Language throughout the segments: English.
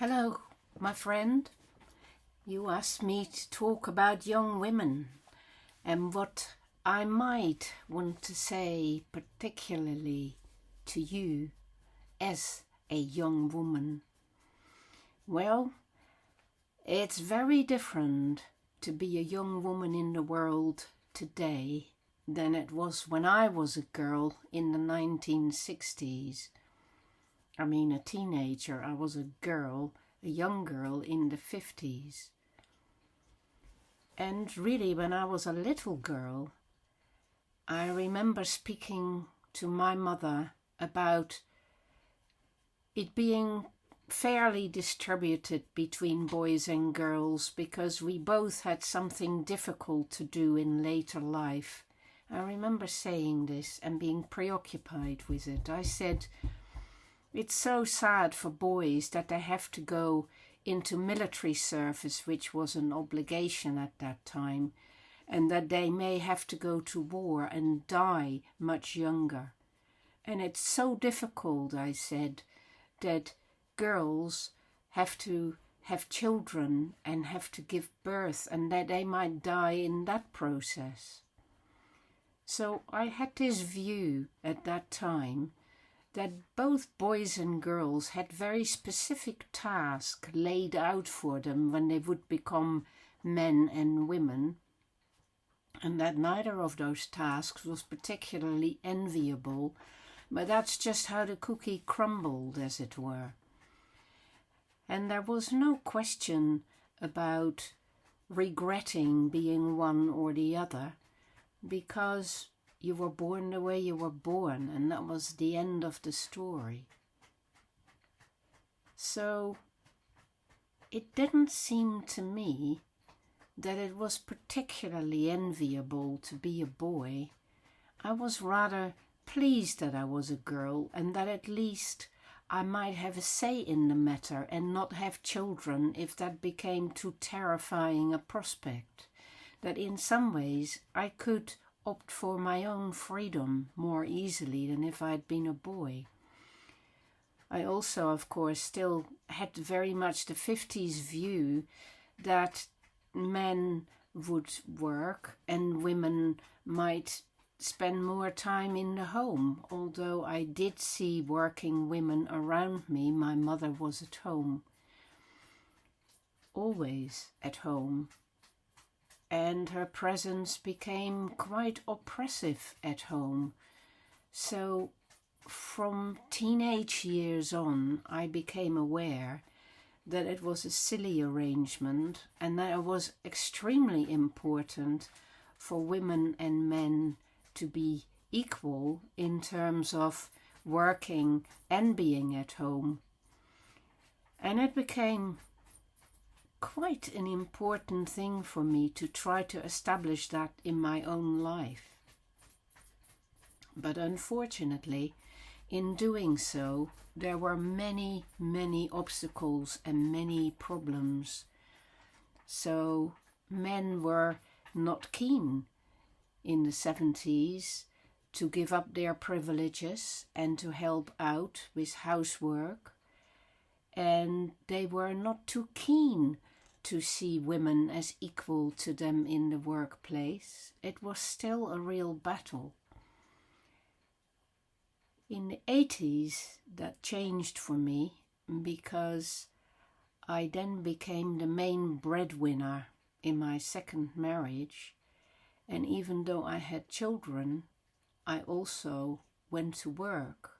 Hello, my friend. You asked me to talk about young women and what I might want to say, particularly to you as a young woman. Well, it's very different to be a young woman in the world today than it was when I was a girl in the 1960s. I mean, a teenager. I was a girl, a young girl in the 50s. And really, when I was a little girl, I remember speaking to my mother about it being fairly distributed between boys and girls because we both had something difficult to do in later life. I remember saying this and being preoccupied with it. I said, it's so sad for boys that they have to go into military service, which was an obligation at that time, and that they may have to go to war and die much younger. And it's so difficult, I said, that girls have to have children and have to give birth and that they might die in that process. So I had this view at that time that both boys and girls had very specific tasks laid out for them when they would become men and women, and that neither of those tasks was particularly enviable, but that's just how the cookie crumbled, as it were. And there was no question about regretting being one or the other, because you were born the way you were born, and that was the end of the story. So it didn't seem to me that it was particularly enviable to be a boy. I was rather pleased that I was a girl and that at least I might have a say in the matter and not have children if that became too terrifying a prospect. That in some ways I could opt for my own freedom more easily than if I'd been a boy. I also, of course, still had very much the 50s view that men would work and women might spend more time in the home, although I did see working women around me. My mother was at home, always at home, and her presence became quite oppressive at home. So from teenage years on, I became aware that it was a silly arrangement and that it was extremely important for women and men to be equal in terms of working and being at home. And it became quite an important thing for me to try to establish that in my own life. But unfortunately, in doing so, there were many, many obstacles and many problems. So men were not keen in the 70s to give up their privileges and to help out with housework. And they were not too keen to see women as equal to them in the workplace. It was still a real battle. In the 80s, that changed for me because I then became the main breadwinner in my second marriage. And even though I had children, I also went to work.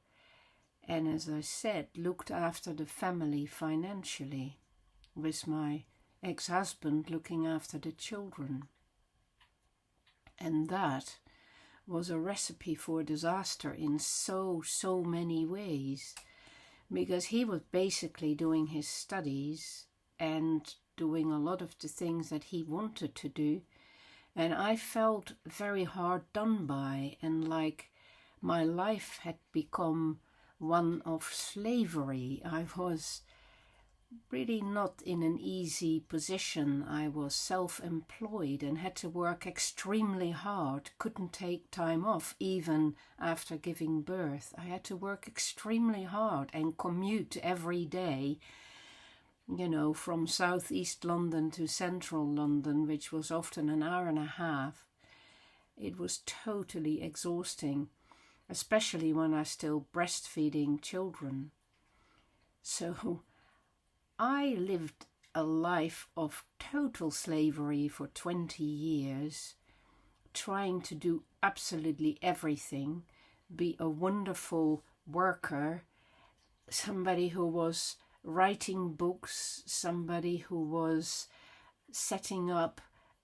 And as I said, looked after the family financially, with my ex-husband looking after the children. And that was a recipe for disaster in so many ways, because he was basically doing his studies and doing a lot of the things that he wanted to do, and I felt very hard done by, and like my life had become one of slavery. I was really not in an easy position. I was self-employed and had to work extremely hard, couldn't take time off even after giving birth. I had to work extremely hard and commute every day from southeast London to central London, which was often an hour and a half. It was totally exhausting, especially when I still breastfeeding children. So I lived a life of total slavery for 20 years, trying to do absolutely everything, be a wonderful worker, somebody who was writing books, somebody who was setting up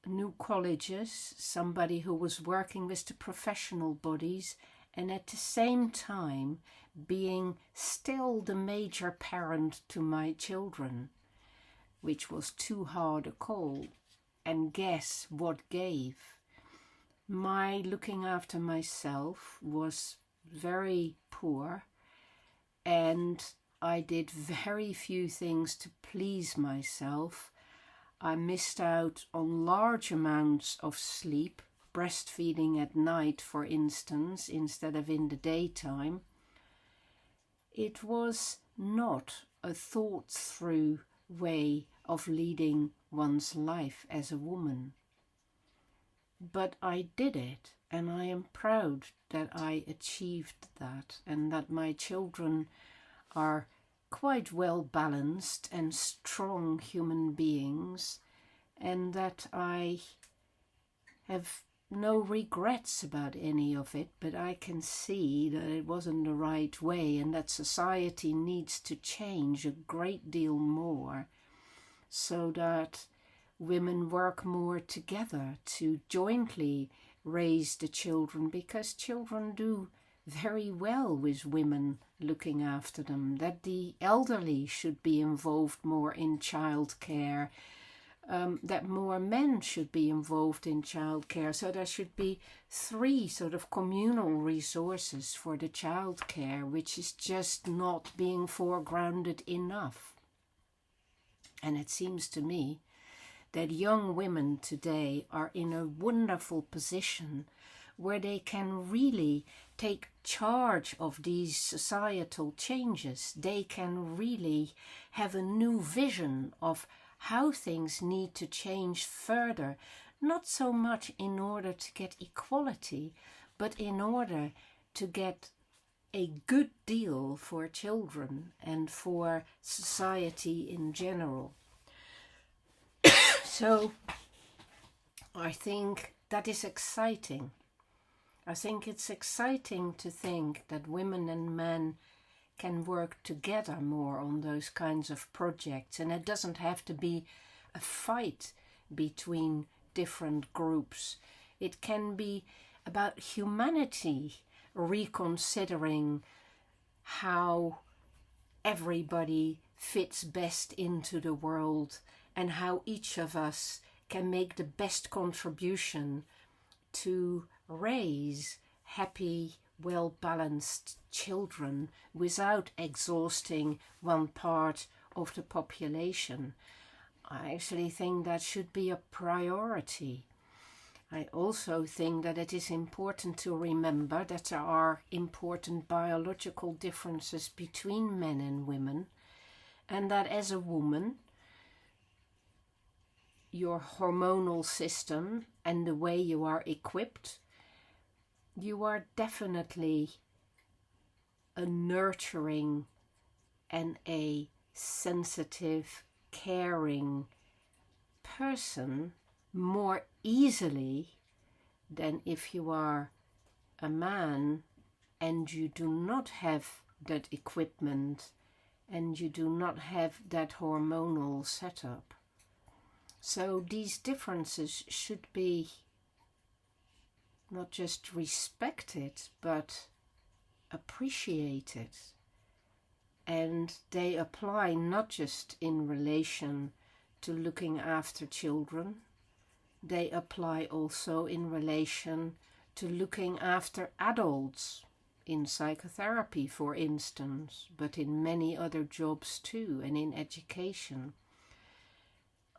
new colleges, somebody who was working with the professional bodies, and at the same time being still the major parent to my children, which was too hard a call. And guess what gave? My looking after myself was very poor, and I did very few things to please myself. I missed out on large amounts of sleep, breastfeeding at night, for instance, instead of in the daytime. It was not a thought-through way of leading one's life as a woman. But I did it, and I am proud that I achieved that, and that my children are quite well balanced and strong human beings, and that I have no regrets about any of it, but I can see that it wasn't the right way, and that society needs to change a great deal more so that women work more together to jointly raise the children, because children do very well with women looking after them, that the elderly should be involved more in childcare, that more men should be involved in childcare. So there should be 3 sort of communal resources for the childcare, which is just not being foregrounded enough. And it seems to me that young women today are in a wonderful position where they can really take charge of these societal changes. They can really have a new vision of how things need to change further, not so much in order to get equality, but in order to get a good deal for children and for society in general. So I think that is exciting. I think it's exciting to think that women and men can work together more on those kinds of projects, and it doesn't have to be a fight between different groups. It can be about humanity reconsidering how everybody fits best into the world and how each of us can make the best contribution to raise happy, well-balanced children without exhausting one part of the population. I actually think that should be a priority. I also think that it is important to remember that there are important biological differences between men and women, and that as a woman, your hormonal system and the way you are equipped, you are definitely a nurturing and a sensitive, caring person more easily than if you are a man and you do not have that equipment and you do not have that hormonal setup. So these differences should be not just respected, but appreciated. And they apply not just in relation to looking after children, they apply also in relation to looking after adults, in psychotherapy, for instance, but in many other jobs too, and in education.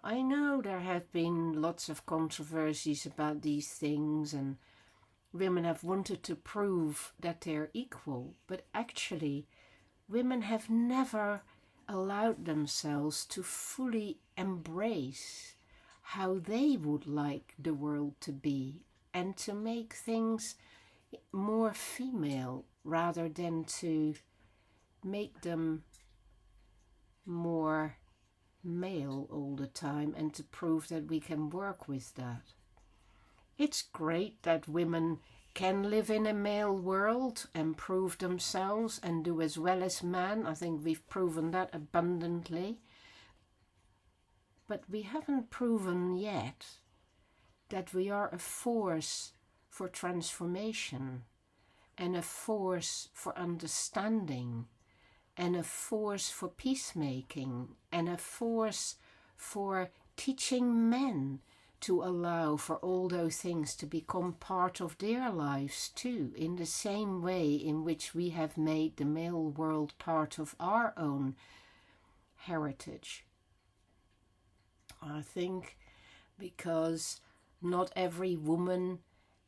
I know there have been lots of controversies about these things, and women have wanted to prove that they're equal, but actually women have never allowed themselves to fully embrace how they would like the world to be and to make things more female rather than to make them more male all the time and to prove that we can work with that. It's great that women can live in a male world and prove themselves and do as well as men. I think we've proven that abundantly. But we haven't proven yet that we are a force for transformation and a force for understanding and a force for peacemaking and a force for teaching men to allow for all those things to become part of their lives too, in the same way in which we have made the male world part of our own heritage. I think because not every woman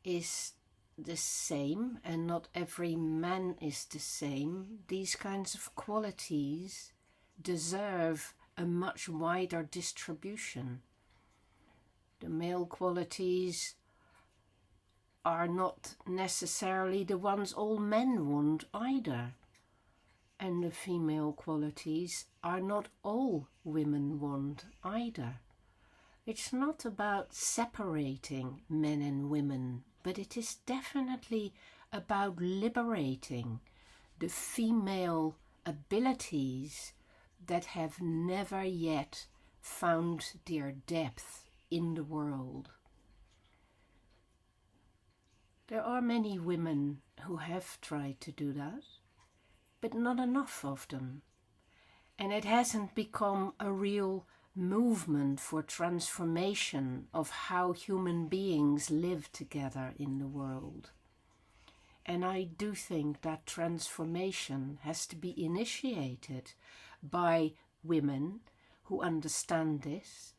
is the same and not every man is the same, these kinds of qualities deserve a much wider distribution. The male qualities are not necessarily the ones all men want either. And the female qualities are not all women want either. It's not about separating men and women, but it is definitely about liberating the female abilities that have never yet found their depth in the world. There are many women who have tried to do that, but not enough of them. And it hasn't become a real movement for transformation of how human beings live together in the world. And I do think that transformation has to be initiated by women who understand this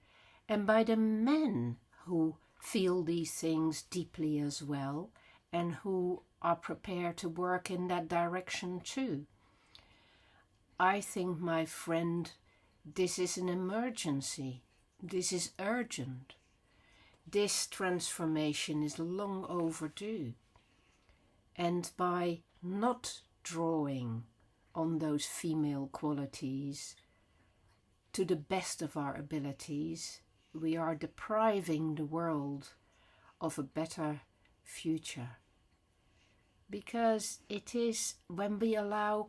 and by the men who feel these things deeply as well and who are prepared to work in that direction too. I think, my friend, this is an emergency. This is urgent. This transformation is long overdue. And by not drawing on those female qualities to the best of our abilities, we are depriving the world of a better future. Because it is when we allow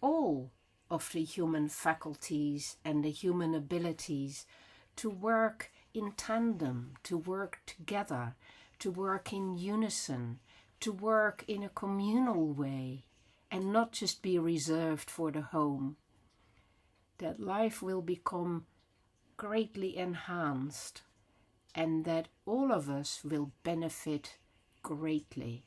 all of the human faculties and the human abilities to work in tandem, to work together, to work in unison, to work in a communal way, and not just be reserved for the home, that life will become greatly enhanced and that all of us will benefit greatly.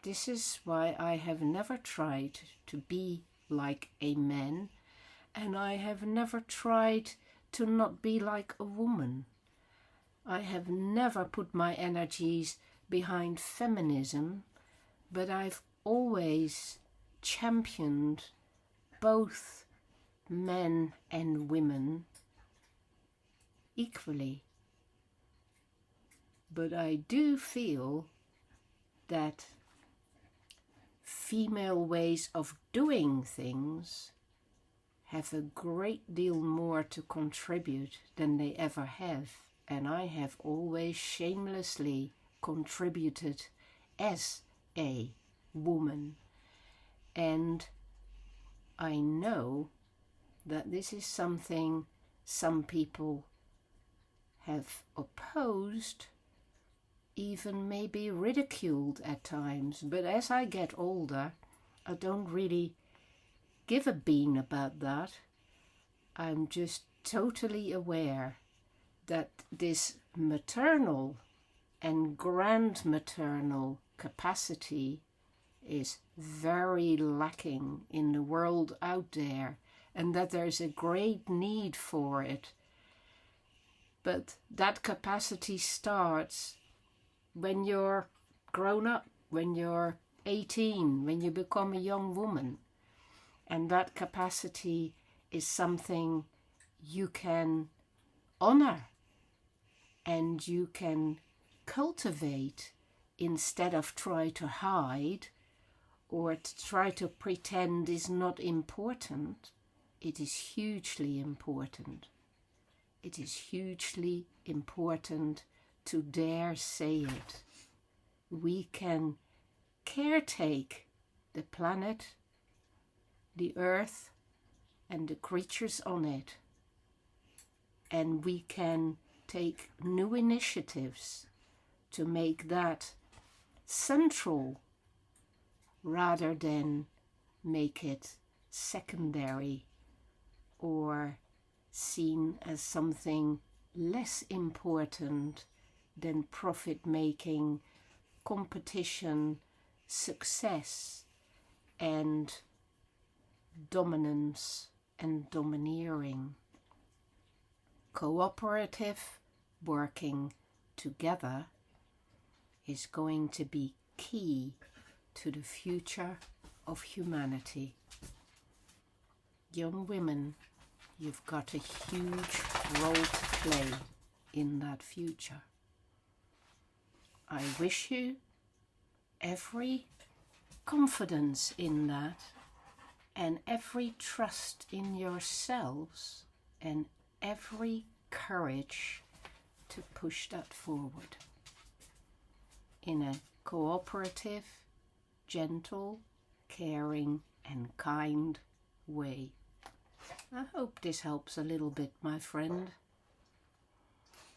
This is why I have never tried to be like a man, and I have never tried to not be like a woman. I have never put my energies behind feminism, but I've always championed both men and women equally. But I do feel that female ways of doing things have a great deal more to contribute than they ever have, and I have always shamelessly contributed as a woman. And I know that this is something some people have opposed, even maybe ridiculed at times. But as I get older, I don't really give a bean about that. I'm just totally aware that this maternal and grand maternal capacity is very lacking in the world out there, and that there's a great need for it. But that capacity starts when you're grown up, when you're 18, when you become a young woman. And that capacity is something you can honor and you can cultivate instead of try to hide or to try to pretend is not important. It is hugely important. It is hugely important to dare say it. We can caretake the planet, the earth, and the creatures on it. And we can take new initiatives to make that central rather than make it secondary or seen as something less important than profit-making, competition, success, and dominance and domineering. Cooperative working together is going to be key to the future of humanity. Young women, you've got a huge role to play in that future. I wish you every confidence in that and every trust in yourselves and every courage to push that forward in a cooperative, gentle, caring and kind way. I hope this helps a little bit, my friend.